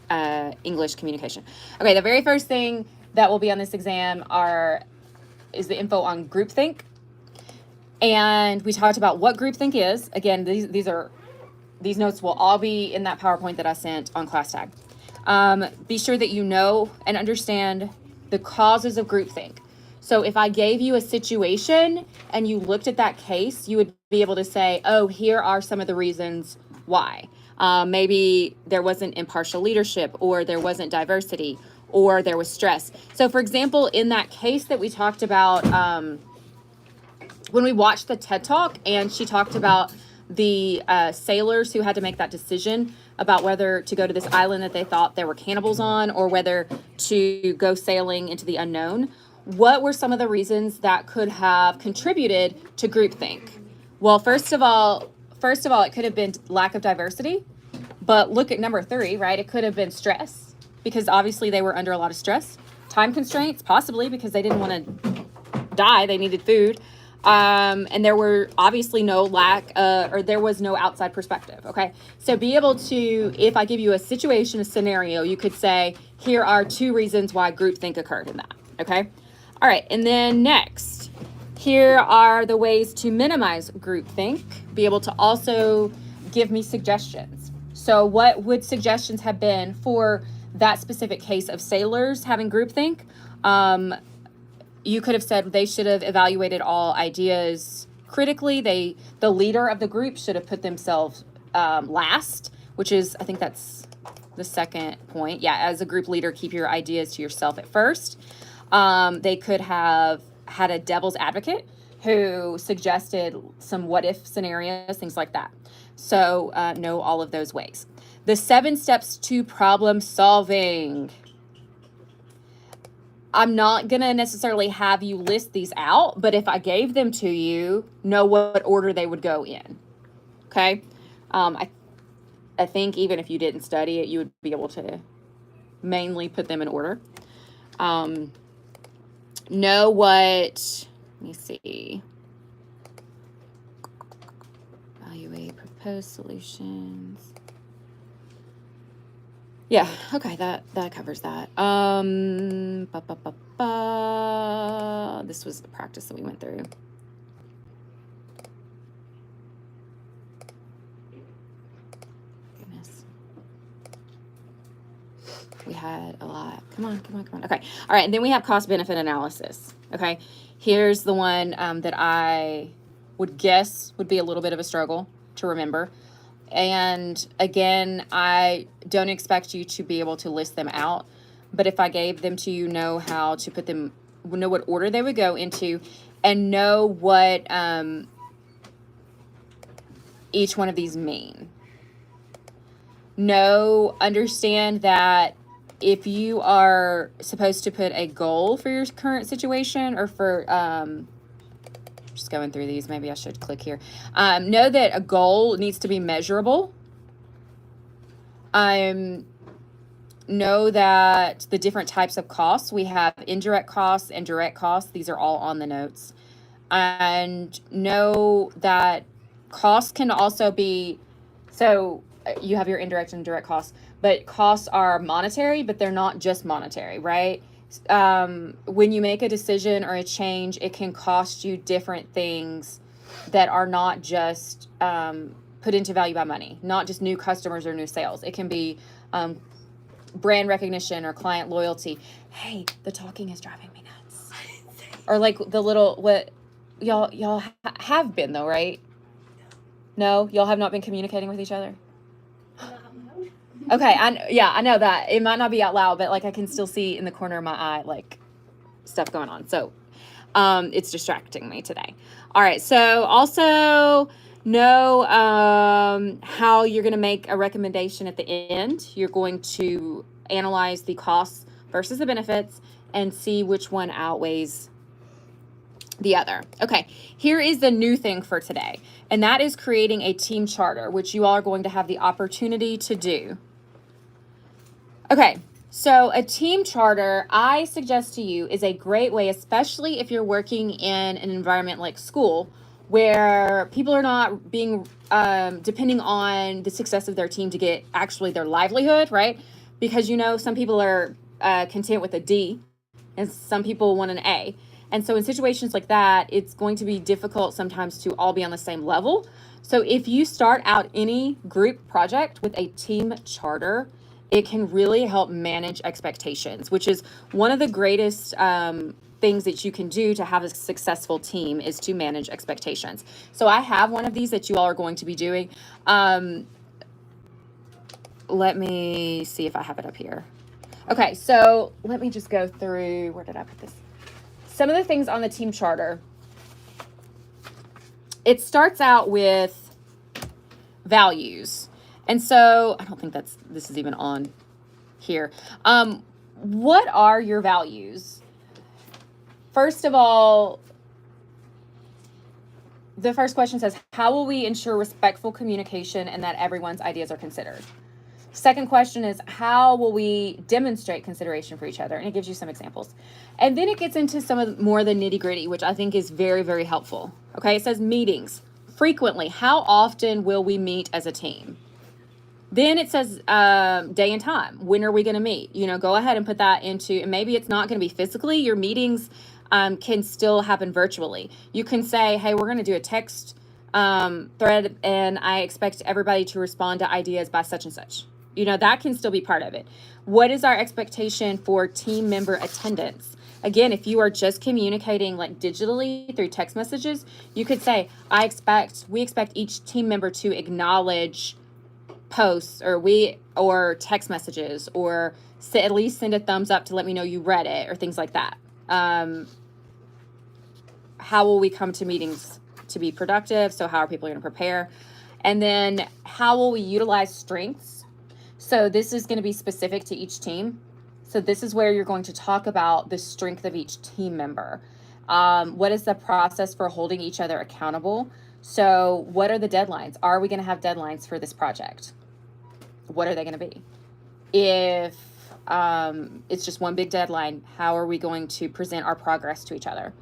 English communication. Okay, the very first thing that will be on this exam is the info on groupthink. And we talked about what groupthink is. Again, these notes will all be in that PowerPoint that I sent on ClassTag. Be sure that you know and understand the causes of groupthink. So if I gave you a situation and you looked at that case, you would be able to say, oh, here are some of the reasons why. Maybe there wasn't impartial leadership, or there wasn't diversity, or there was stress. So for example, in that case that we talked about, when we watched the TED Talk, and she talked about the sailors who had to make that decision about whether to go to this island that they thought there were cannibals on, or whether to go sailing into the unknown. What were some of the reasons that could have contributed to groupthink? Well, first of all, it could have been lack of diversity. But look at number 3, right? It could have been stress, because obviously they were under a lot of stress. Time constraints, possibly because they didn't want to die. They needed food. And there were obviously there was no outside perspective. Okay. So be able to, if I give you a situation, a scenario, you could say, here are 2 reasons why groupthink occurred in that. Okay. All right. And then next, here are the ways to minimize groupthink. Be able to also give me suggestions. So what would suggestions have been for that specific case of sailors having groupthink? You could have said they should have evaluated all ideas critically. The leader of the group should have put themselves last, which is, I think that's the second point. Yeah, as a group leader, keep your ideas to yourself at first. They could have had a devil's advocate who suggested some what if scenarios, things like that. So know all of those ways. The 7 steps to problem solving. I'm not going to necessarily have you list these out, but if I gave them to you, know what order they would go in. Okay. I think even if you didn't study it, you would be able to mainly put them in order. Know what, let me see. Evaluate proposed solutions. Yeah, okay, that covers that. This was the practice that we went through. Goodness. We had a lot. Come on. Okay, all right, and then we have cost-benefit analysis. Okay, here's the one that I would guess would be a little bit of a struggle to remember. And again, I don't expect you to be able to list them out, but if I gave them to you, know how to put them, know what order they would go into, and know what each one of these mean. Understand that if you are supposed to put a goal for your current situation, or for just going through these, maybe I should click here. Know that a goal needs to be measurable. Know that the different types of costs, we have indirect costs and direct costs. These are all on the notes. And know that costs can also be, so you have your indirect and direct costs, but costs are monetary, but they're not just monetary, right? When you make a decision or a change, it can cost you different things that are not just put into value by money, not just new customers or new sales. It can be brand recognition or client loyalty. Hey, the talking is driving me nuts. Or like the little, what y'all have been though, right? No, y'all have not been communicating with each other. Okay, I know that. It might not be out loud, but like I can still see in the corner of my eye, like stuff going on. So it's distracting me today. All right, so also know how you're going to make a recommendation at the end. You're going to analyze the costs versus the benefits and see which one outweighs the other. Okay, here is the new thing for today, and that is creating a team charter, which you all are going to have the opportunity to do. Okay, so a team charter, I suggest to you, is a great way, especially if you're working in an environment like school, where people are not being depending on the success of their team to get actually their livelihood, right? because some people are content with a D and some people want an A. And so in situations like that, it's going to be difficult sometimes to all be on the same level. So if you start out any group project with a team charter, it can really help manage expectations, which is one of the greatest things that you can do to have a successful team is to manage expectations. So I have one of these that you all are going to be doing. Let me see if I have it up here. Okay, so let me just go through, where did I put this? Some of the things on the team charter. It starts out with values. And so I don't think this is even on here. What are your values? First of all, the first question says, how will we ensure respectful communication and that everyone's ideas are considered? Second question is, how will we demonstrate consideration for each other? And it gives you some examples. And then it gets into some of more of the nitty gritty, which I think is very, very helpful. Okay, it says meetings. Frequently, how often will we meet as a team? Then it says day and time. When are we going to meet? Go ahead and put that into, and maybe it's not going to be physically. Your meetings can still happen virtually. You can say, hey, we're going to do a text thread, and I expect everybody to respond to ideas by such and such. That can still be part of it. What is our expectation for team member attendance? Again, if you are just communicating like digitally through text messages, you could say, we expect each team member to acknowledge posts or text messages, or at least send a thumbs up to let me know you read it, or things like that. How will we come to meetings to be productive? So how are people going to prepare? And then how will we utilize strengths? So this is going to be specific to each team. So this is where you're going to talk about the strength of each team member. What is the process for holding each other accountable? So what are the deadlines? Are we going to have deadlines for this project? What are they going to be? If it's just one big deadline, how are we going to present our progress to each other?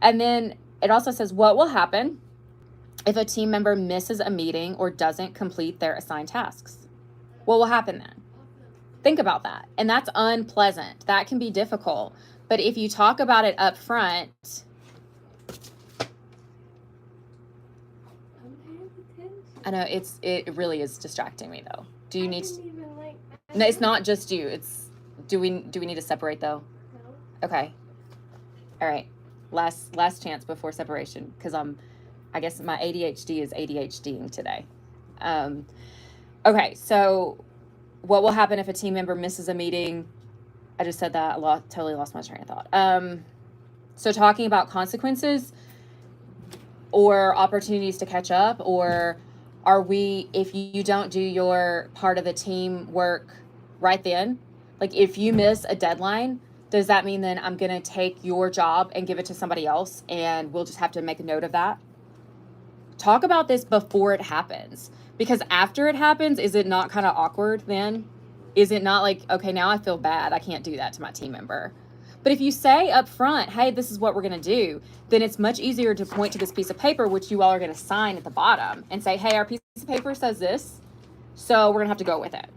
And then it also says, what will happen if a team member misses a meeting or doesn't complete their assigned tasks? What will happen then? Think about that. And that's unpleasant. That can be difficult. But if you talk about it up front, I know it really is distracting me though. Do you need to, no, it's not just you. It's, do we need to separate though? No. Okay. All right. Last chance before separation, because I guess my ADHD is ADHDing today. Okay, so what will happen if a team member misses a meeting? I just said that totally lost my train of thought. So talking about consequences or opportunities to catch up, or if you don't do your part of the team work right then, like if you miss a deadline, does that mean then I'm going to take your job and give it to somebody else and we'll just have to make a note of that? Talk about this before it happens, because after it happens, is it not kind of awkward then? Is it not like, okay, now I feel bad, I can't do that to my team member? But if you say up front, hey, this is what we're going to do, then it's much easier to point to this piece of paper, which you all are going to sign at the bottom, and say, hey, our piece of paper says this, so we're going to have to go with it.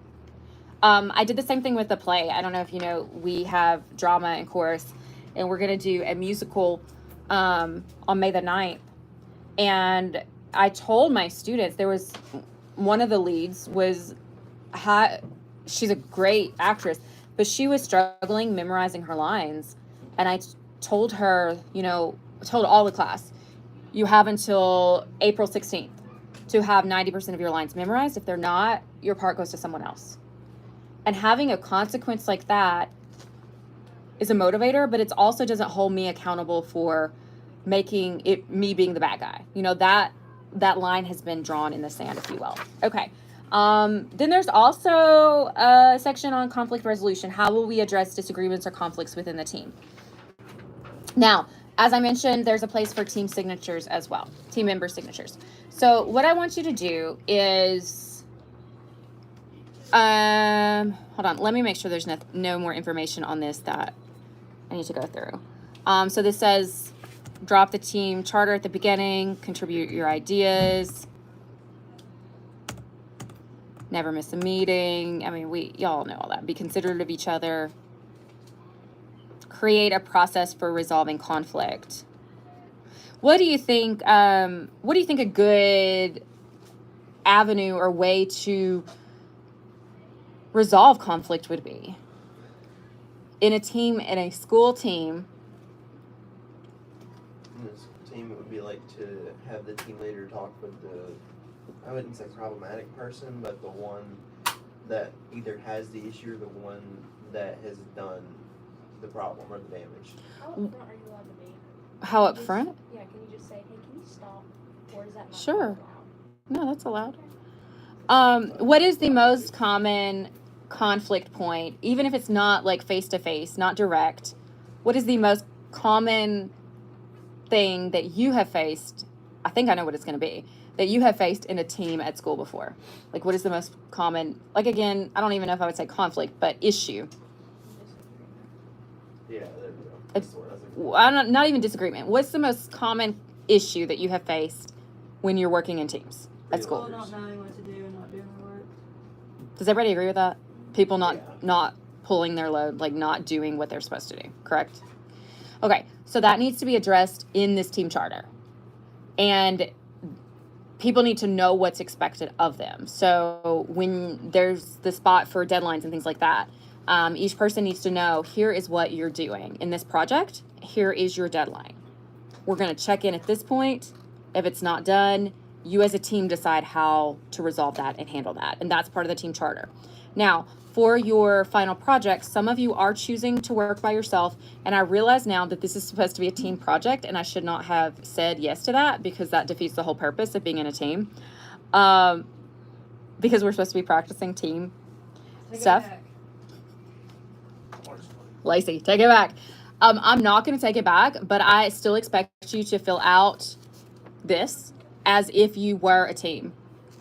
I did the same thing with the play. I don't know if you know, we have drama and chorus, and we're going to do a musical on May the 9th. And I told my students, there was one of the leads she's a great actress, but she was struggling memorizing her lines. And I told her, told all the class, you have until April 16th to have 90% of your lines memorized. If they're not, your part goes to someone else. And having a consequence like that is a motivator, but it also doesn't hold me accountable for making it me being the bad guy. That line has been drawn in the sand, if you will. Okay. Then there's also a section on conflict resolution. How will we address disagreements or conflicts within the team? Now, as I mentioned, there's a place for team signatures as well, team member signatures. So what I want you to do is, hold on, let me make sure there's no more information on this that I need to go through. So this says, drop the team charter at the beginning, contribute your ideas. never miss a meeting. I mean, y'all know all that. Be considerate of each other. Create a process for resolving conflict. What do you think? What do you think a good avenue or way to resolve conflict would be in a team, in a school team? In this team, it would be like to have the team leader talk with I wouldn't say problematic person, but the one that either has the issue or the one that has done the problem or the damage. How upfront are you allowed to be? How up front? Yeah, can you just say, hey, can you stop? Or is that not Sure. allowed? No, that's allowed. What is the most common conflict point, even if it's not like face to face, not direct? What is the most common thing that you have faced? I think I know what it's going to be, that you have faced in a team at school before. Like, what is the most common, like, again, I don't even know if I would say conflict, but issue. Yeah, there we go. That's the word I was looking for. I don't, not even disagreement. What's the most common issue that you have faced when you're working in teams at school? People not knowing what to do and not doing the work. Does everybody agree with that? People not Yeah. not pulling their load, like not doing what they're supposed to do, correct? Okay, so that needs to be addressed in this team charter. And people need to know what's expected of them. So when there's the spot for deadlines and things like that, each person needs to know, here is what you're doing in this project. Here is your deadline. We're going to check in at this point. If it's not done, you as a team decide how to resolve that and handle that. And that's part of the team charter. Now, for your final project, some of you are choosing to work by yourself. And I realize now that this is supposed to be a team project, and I should not have said yes to that because that defeats the whole purpose of being in a team. Because we're supposed to be practicing team stuff. Lacey, take it back. I'm not going to take it back, but I still expect you to fill out this as if you were a team.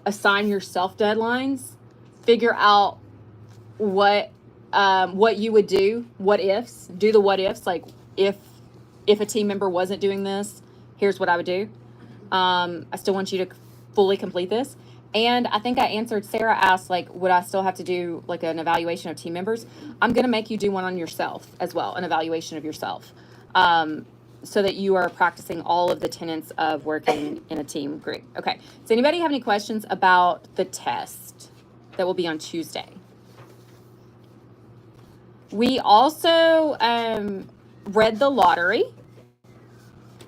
Assign yourself deadlines. Figure out what you would do. What ifs. Do the what ifs. Like if a team member wasn't doing this, here's what I would do. I still want you to fully complete this. And I think I answered, Sarah asked, like, would I still have to do like an evaluation of team members? I'm going to make you do one on yourself as well, an evaluation of yourself, so that you are practicing all of the tenets of working in a team group. Okay. Does anybody have any questions about the test that will be on Tuesday? We also read the lottery,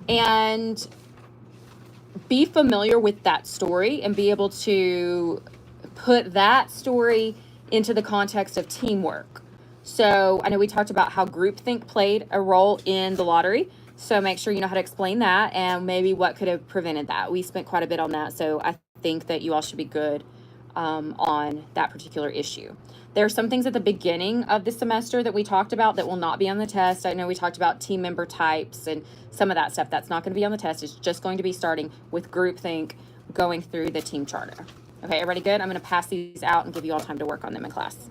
and be familiar with that story and be able to put that story into the context of teamwork. So I know we talked about how groupthink played a role in the lottery. So make sure you know how to explain that and maybe what could have prevented that. We spent quite a bit on that. So I think that you all should be good on that particular issue. There are some things at the beginning of the semester that we talked about that will not be on the test. I know we talked about team member types and some of that stuff. That's not going to be on the test. It's just going to be starting with groupthink, going through the team charter. Okay, everybody good? I'm going to pass these out and give you all time to work on them in class.